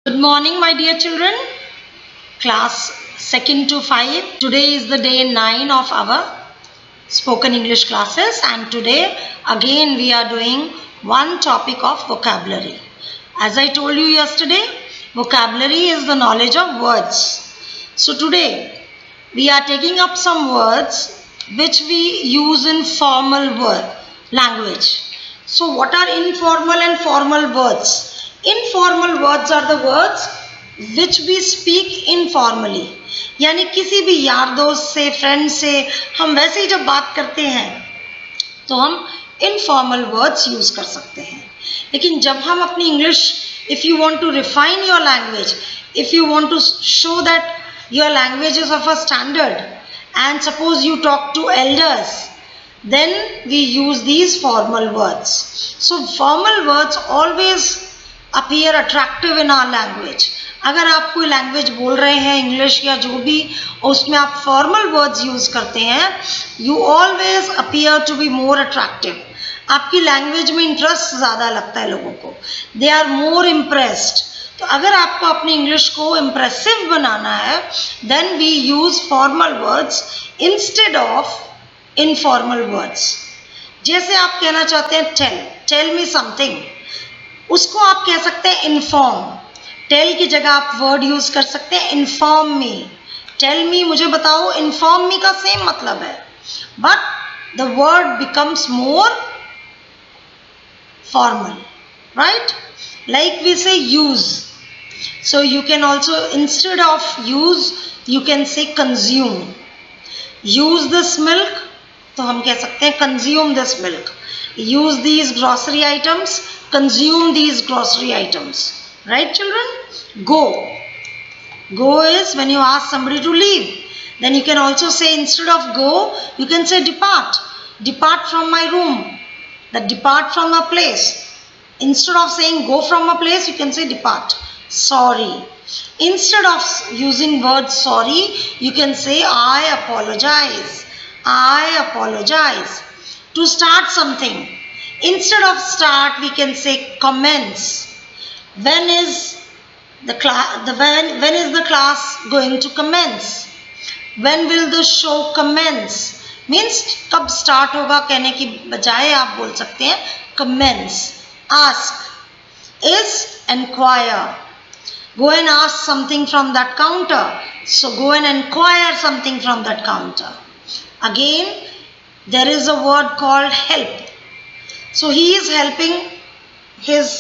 Good morning, my dear children. Class 2nd to 5. Today is the day 9 of our spoken English classes, and today again we are doing one topic of vocabulary. As I told you yesterday, vocabulary is the knowledge of words. So today we are taking up some words which we use in formal language. So what are informal and formal words? Informal words are the words which we speak informally. यानी किसी भी यार दोस्त से, friend से हम वैसे ही जब बात करते हैं तो हम इनफॉर्मल वर्ड्स यूज कर सकते हैं. लेकिन जब हम अपनी English, if you want to refine your language, if you want to show that your language is of a standard, and suppose you talk to elders, then we use these formal words. So formal words always appear attractive in our language. अगर आप कोई language बोल रहे हैं, English या जो भी, और उसमें आप फॉर्मल वर्ड्स यूज करते हैं, you always appear to be more attractive. आपकी लैंग्वेज में इंटरेस्ट ज़्यादा लगता है लोगों को. They are more impressed. तो अगर आपको अपनी इंग्लिश को इम्प्रेसिव बनाना है, then we use formal words instead of informal words. जैसे आप कहना चाहते हैं टेल मी समथिंग, उसको आप कह सकते हैं इन्फॉर्म. टेल की जगह आप वर्ड यूज कर सकते हैं इन्फॉर्म मी. टेल मी, मुझे बताओ. इन्फॉर्म मी का सेम मतलब है, but the word becomes more formal, right? Like we say use. So you can also, instead of use, you can say consume. Use this milk, तो हम कह सकते हैं consume this milk. Use these grocery items, consume these grocery items. Right, children? Go. Go is when you ask somebody to leave. Then you can also say, instead of go, you can say depart. Depart from my room. That depart from a place. Instead of saying go from a place, you can say depart. Sorry. Instead of using word sorry, you can say I apologize. I apologize. To start something, instead of start, we can say commence. When is the class going to commence? When will the show commence? Means कब start होगा कहने की बजाय आप बोल सकते हैं commence. Ask is enquire. Go and ask something from that counter. So go and enquire something from that counter. Again, there is a word called help. So he is helping his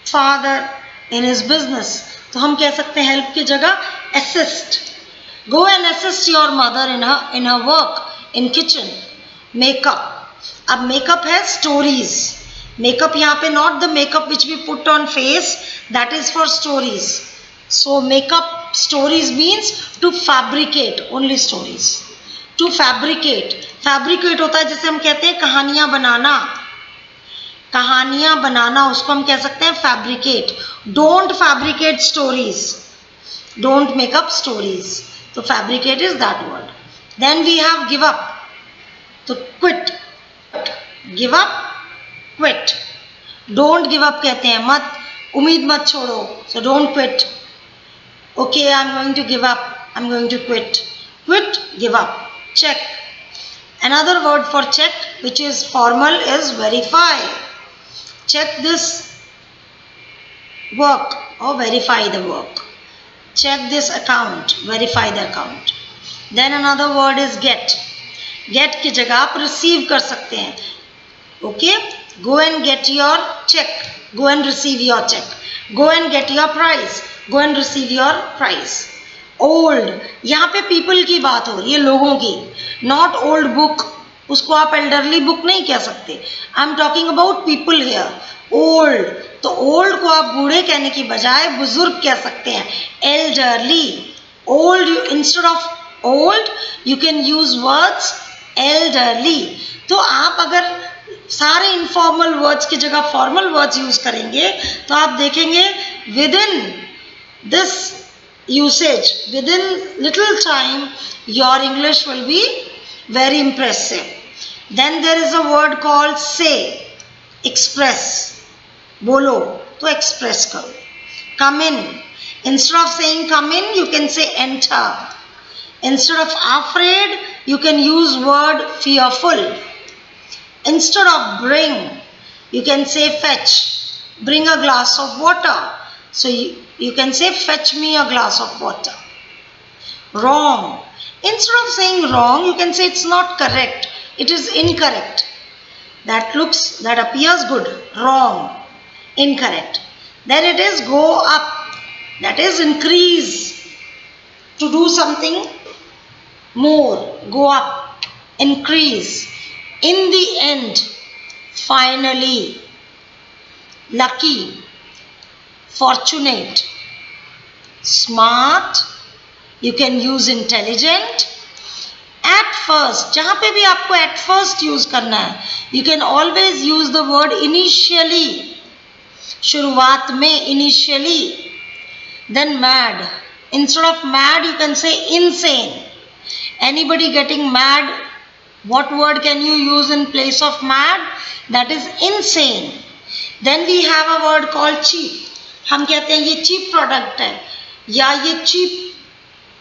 father in his business. तो हम कह सकते हैं help की जगह assist. Go and assist your mother in her work in kitchen. Makeup. अब makeup है stories. Makeup यहाँ पे not the makeup which we put on face, that is for stories. So makeup stories means to fabricate only stories. To fabricate. Fabricate होता है जैसे हम कहते हैं कहानियाँ बनाना. कहानियाँ बनाना उसको हम कह सकते हैं fabricate. Don't fabricate stories. Don't make up stories. So fabricate is that word. Then we have give up. तो quit. Give up. Quit. Don't give up कहते हैं, मत उम्मीद मत छोड़ो. So don't quit. Okay, I'm going to give up. I'm going to quit. Quit, give up. Check. Another word for check, which is formal, is verify. Check this work or verify the work. Check this account. Verify the account. Then another word is get. Get की जगह आप receive कर सकते हैं. Okay? Go and get your check. Go and receive your check. Go and get your prize. Go and receive your prize. Old. यहाँ पे people की बात हो रही है, लोगों की. Not old book. उसको आप elderly book नहीं कह सकते. I'm talking about people here. Old. तो old को आप बूढ़े कहने की बजाय बुजुर्ग कह सकते हैं. Elderly. Old, instead of old, you can use words elderly. तो आप अगर सारे इनफॉर्मल वर्ड्स की जगह फॉर्मल वर्ड्स यूज करेंगे तो आप देखेंगे with in this usage, with in little time, your English will be very impressive. Then there is a word called say. Express. बोलो तो एक्सप्रेस करो. Come in. Instead of saying come in, you can say enter. Instead of afraid, you can use word fearful. Instead of bring, you can say fetch. Bring a glass of water. So you can say fetch me a glass of water. Wrong. Instead of saying wrong, you can say it's not correct. It is incorrect. That appears good. Wrong. Incorrect. Then it is go up. That is increase. To do something more. Go up. Increase. In the end. Finally. Lucky. Fortunate. Smart. You can use intelligent. At first, जहाँ पे भी आपको at first use करना है, you can always use the word initially. शुरुआत में initially. Then mad. Instead of mad, you can say insane. Anybody getting mad, what word can you use in place of mad? That is insane. Then we have a word called cheap. हम कहते हैं ये cheap product है या ये cheap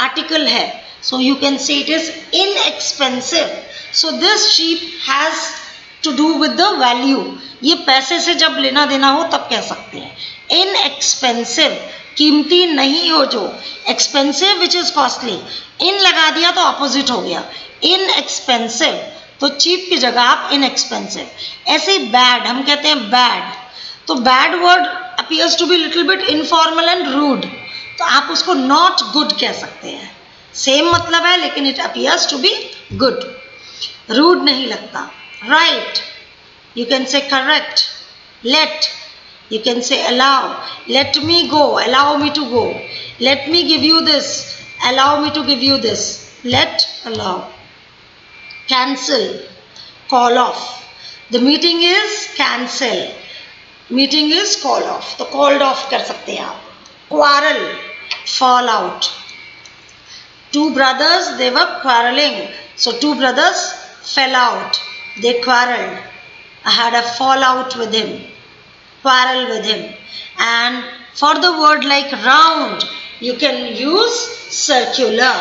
article है. So you can say it is inexpensive. So this cheap has to do with the value. ये पैसे से जब लेना देना हो तब कह सकते हैं. Inexpensive, कीमती नहीं हो जो. Expensive which is costly. In लगा दिया तो opposite हो गया. Inexpensive, तो cheap की जगह आप inexpensive. ऐसे ही bad, हम कहते हैं bad. तो bad word appears to be little bit informal and rude. तो आप उसको not good कह सकते हैं. सेम मतलब है लेकिन it appears to be good. Rude नहीं लगता. Right, you can say correct. Let, you can say allow. Let me go, allow me to go. Let me give you this, allow me to give you this. Let, allow. Cancel, call off. The meeting is cancel. Meeting is call off. तो called off कर सकते हैं आप. Quarrel, fall out. Two brothers, they were quarreling. So two brothers fell out. They quarreled. I had a fallout with him. Quarrel with him. And for the word like round, you can use circular.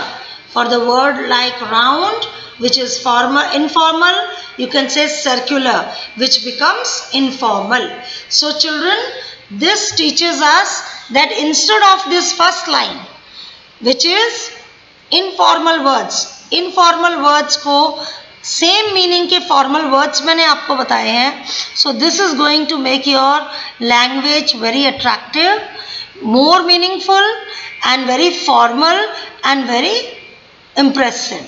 For the word like round, which is informal, you can say circular, which becomes informal. So children, this teaches us that instead of this first line, which is informal words को same meaning के formal words मैंने आपको बताए हैं. So this is going to make your language very attractive, more meaningful and very formal and very impressive.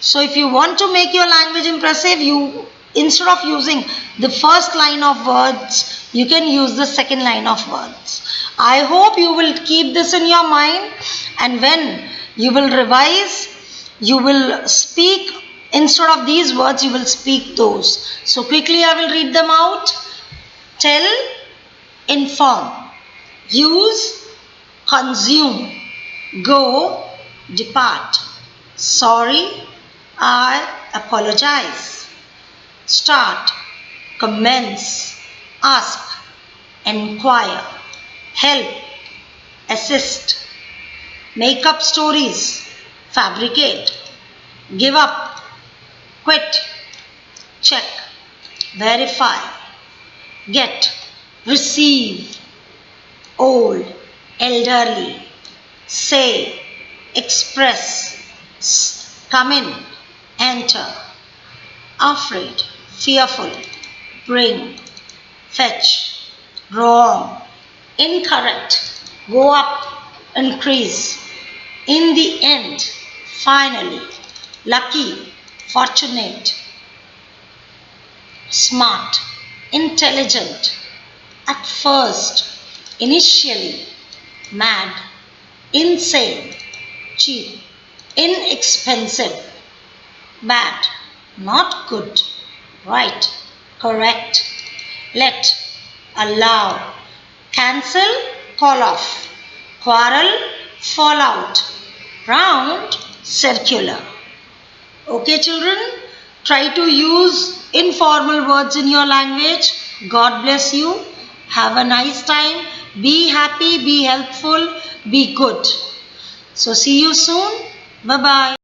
So if you want to make your language impressive, you, instead of using the first line of words, you can use the second line of words. I hope you will keep this in your mind, and when you will revise, you will speak, instead of these words, you will speak those. So quickly I will read them out. Tell, inform, use, consume, go, depart, sorry, I apologize, start, commence, ask, enquire, help, assist, make up stories, fabricate, give up, quit, check, verify, get, receive, old, elderly, say, express, come in, enter, afraid, fearful, bring, fetch, wrong, incorrect, go up, increase, in the end, finally, lucky, fortunate, smart, intelligent, at first, initially, mad, insane, cheap, inexpensive, bad, not good, right, correct, let, allow, cancel, call off, quarrel, fall out, round, circular. Okay children, try to use informal words in your language. God bless you. Have a nice time. Be happy, be helpful, be good. So see you soon. Bye bye.